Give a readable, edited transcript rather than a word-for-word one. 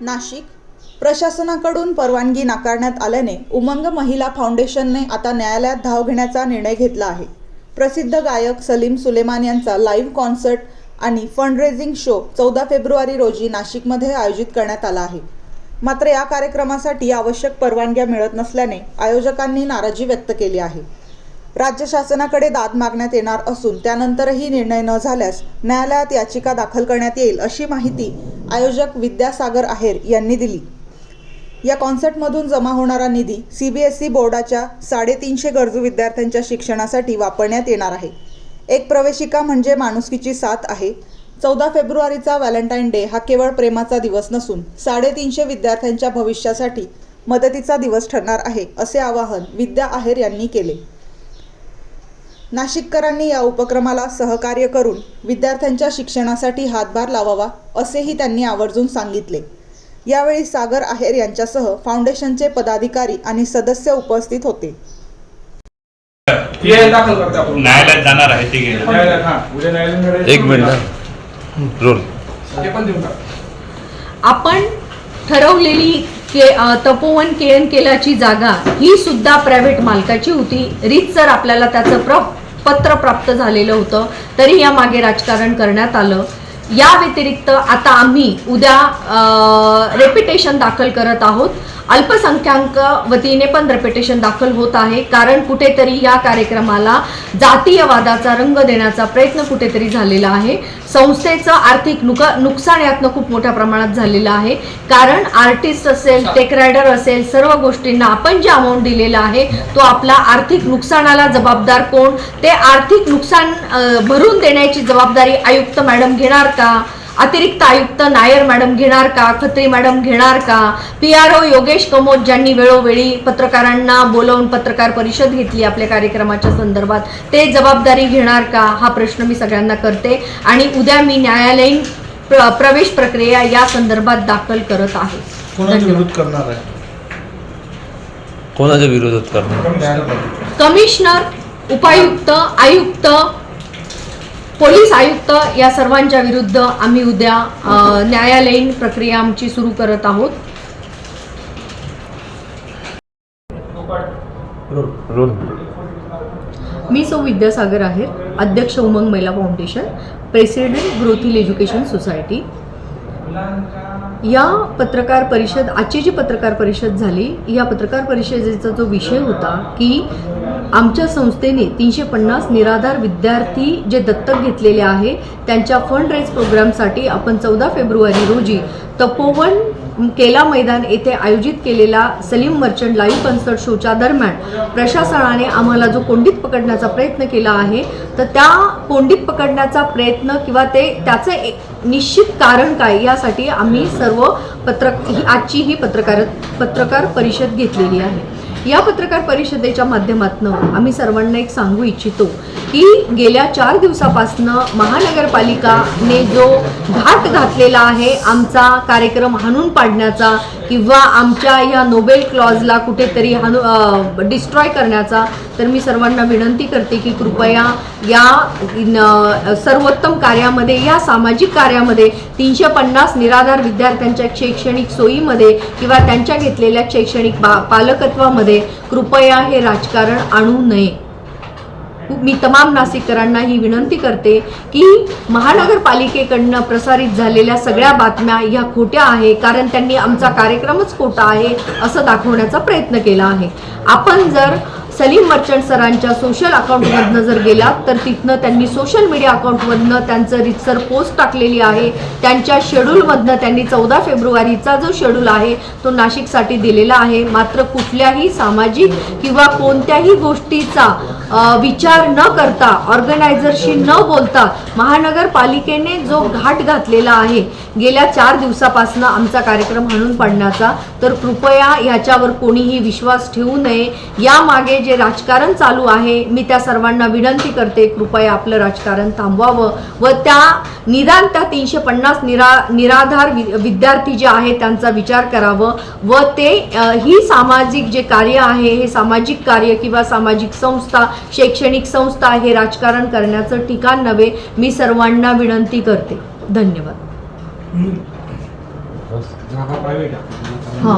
नाशिक प्रशासनाकडून परवानगी नाकारण्यात आल्याने उमंग महिला फाउंडेशनने आता न्यायालयात धाव घेण्याचा निर्णय घेतला आहे। प्रसिद्ध गायक सलीम सुलेमान यांचा लाईव्ह कॉन्सर्ट आणि फंडरेझिंग शो 14 फेब्रुवारी रोजी नाशिकमध्ये आयोजित करण्यात आला आहे। मात्र या कार्यक्रमासाठी आवश्यक परवानग्या मिळत नसल्याने आयोजकांनी नाराजी व्यक्त केली आहे। राज्य शासनाकडे दाद मागण्यात येणार असून त्यानंतरही निर्णय न झाल्यास न्यायालयात याचिका दाखल करण्यात येईल अशी माहिती आयोजक विद्यासागर आहेर यांनी दिली। या कॉन्सर्टमधून जमा होणारा निधी CBSE बोर्डाच्या 350 गरजू विद्यार्थ्यांच्या शिक्षणासाठी वापरण्यात येणार आहे। एक प्रवेशिका म्हणजे माणुसकीची साथ आहे। 14 फेब्रुवारीचा व्हॅलेंटाईन डे हा केवळ प्रेमाचा दिवस नसून 350 विद्यार्थ्यांच्या भविष्यासाठी मदतीचा दिवस ठरणार आहे, असे आवाहन विद्या आहेर यांनी केले। नाशिककरांनी या उपक्रमाला सहकार्य करून विद्यार्थ्यांच्या शिक्षणासाठी हातभार लावावा असेही त्यांनी आवर्जून सांगितले। यावेळी सागर आहेर यांच्यासह फाउंडेशनचे पदाधिकारी आणि सदस्य उपस्थित होते। न्यायालयात जाणार आहे ते एक मिनिट रोल आपण ठरवलेली तपोवन केळन केलाची जागा ही सुद्धा प्रायव्हेट मालकाची होती। रीतसर आपल्याला त्याचं पत्र प्राप्त झालेलं होतं, तरी या मागे राजकारण करण्यात आलं। या व्यतिरिक्त आता आम्ही उद्या रेपिटेशन दाखल करत आहोत। अल्पसंख्याक वतीने पण रेपिटेशन दाखल होत आहे, कारण कुठेतरी या कार्यक्रमाला जातीयवादाचा रंग देण्याचा प्रयत्न कुठेतरी झालेला आहे। संस्थेचं आर्थिक नुकसान यातनं खूप मोठ्या प्रमाणात झालेलं आहे, कारण आर्टिस्ट असेल, टेक रायडर असेल, सर्व गोष्टींना आपण जे अमाऊंट दिलेला आहे तो आपला आर्थिक नुकसानाला जबाबदार कोण, ते आर्थिक नुकसान भरून देण्याची जबाबदारी आयुक्त मॅडम घेणार का, अतिरिक्त आयुक्त नायर मॅडम घेणार का, खत्री मॅडम घेणार का, PRO योगेश कमोद ज्यांनी वेळोवेळी पत्रकारांना बोलावून पत्रकार परिषद घेतली आपल्या कार्यक्रमाच्या संदर्भात, ते जबाबदारी घेणार का, हा प्रश्न मी सगळ्यांना करते। आणि उद्या मी न्यायालयीन प्रवेश प्रक्रिया या संदर्भात दाखल करत आहे। कोणाचा विरोध करणार आहे? कोणाच्या विरोधात करणार? कमिशनर, उपायुक्त, आयुक्त, पोलीस आयुक्त या सर्वांच्या विरुद्ध आम्ही उद्या न्यायालयीन प्रक्रिया आमची सुरू करत आहोत। मी सौ विद्यासागर आहेर, अध्यक्ष उमंग महिला फाउंडेशन, प्रेसिडेंट ग्रोथिल एज्युकेशन सोसायटी। या पत्रकार परिषद, आजची जी पत्रकार परिषद झाली, या पत्रकार परिषदेचा जो विषय होता की आमच्या संस्थेने 350 निराधार विद्यार्थी जे दत्तक घेतलेले आहे त्यांच्या फंड रेज प्रोग्रामसाठी आपण 14 फेब्रुवारी रोजी तपोवन केला मैदान येथे आयोजित केलेला सलीम मर्चंट लाईव्ह कॉन्सर्ट शोच्या दरम्यान प्रशासनाने आम्हाला जो कोंडीत पकडण्याचा प्रयत्न केला आहे, तर त्या कोंडीत पकडण्याचा प्रयत्न किंवा त्याचं निश्चित कारण काय यासाठी आम्ही सर्व आजची ही पत्रकार परिषद घेतलेली आहे। या पत्रकार परिषदेच्या माध्यमातून आम्ही सर्वांना एक सांगू इच्छितो की गेल्या 4 दिवसापासून महानगरपालिकाने जो घाट घातलेला आहे आमचा कार्यक्रम हाणून पाडण्याचा किंवा आमच्या या नोबेल क्लॉजला कुठेतरी डिस्ट्रॉय करण्याचा, तर मी सर्वांना विनंती करते की कृपया या सर्वोत्तम कार्यामध्ये, या सामाजिक कार्यामध्ये 350 निराधार विद्यार्थ्यांच्या शैक्षणिक सोयीमध्ये किंवा त्यांच्या घेतलेल्या शैक्षणिक पालकत्वामध्ये कृपया हे राजकारण आणू नये। मी तमाम नाशिककरांना ही विनंती करते की महानगरपालिकेकडनं प्रसारित झालेल्या सगळ्या बातम्या ह्या खोट्या आहे, कारण त्यांनी आमचा कार्यक्रमच खोटा आहे असं दाखवण्याचा प्रयत्न केला आहे। आपण जर सलीम मर्चंट सरांच्या सोशल अकाउंटमधनं जर गेलात तर तिथनं त्यांनी सोशल मीडिया अकाउंटमधनं त्यांचं रीतसर पोस्ट टाकलेली आहे। त्यांच्या शेड्यूलमधनं त्यांनी 14 फेब्रुवारीचा जो शेड्यूल आहे तो नाशिकसाठी दिलेला आहे। मात्र कुठल्याही सामाजिक किंवा कोणत्याही गोष्टीचा विचार न करता, ऑर्गनायझरशी न बोलता महानगरपालिकेने जो घाट घातलेला आहे गेल्या 4 दिवसापासून आमचा कार्यक्रम हाणून पाडण्याचा, तर कृपया ह्याच्यावर कोणीही विश्वास ठेवू नये। यामागे जे राजकारण चालू आहे, मी त्या सर्वांना विनंती करते कृपया आपलं राजकारण थांबवावं व निदान त्या 350 निराधार विद्यार्थी जे आहेत त्यांचा विचार करावं व ते ही सामाजिक जे कार्य आहे, हे सामाजिक कार्य किंवा सामाजिक संस्था, शैक्षणिक संस्था हे राजकारण करण्याचं ठिकाण नव्हे, मी सर्वांना विनंती करते। धन्यवाद। हां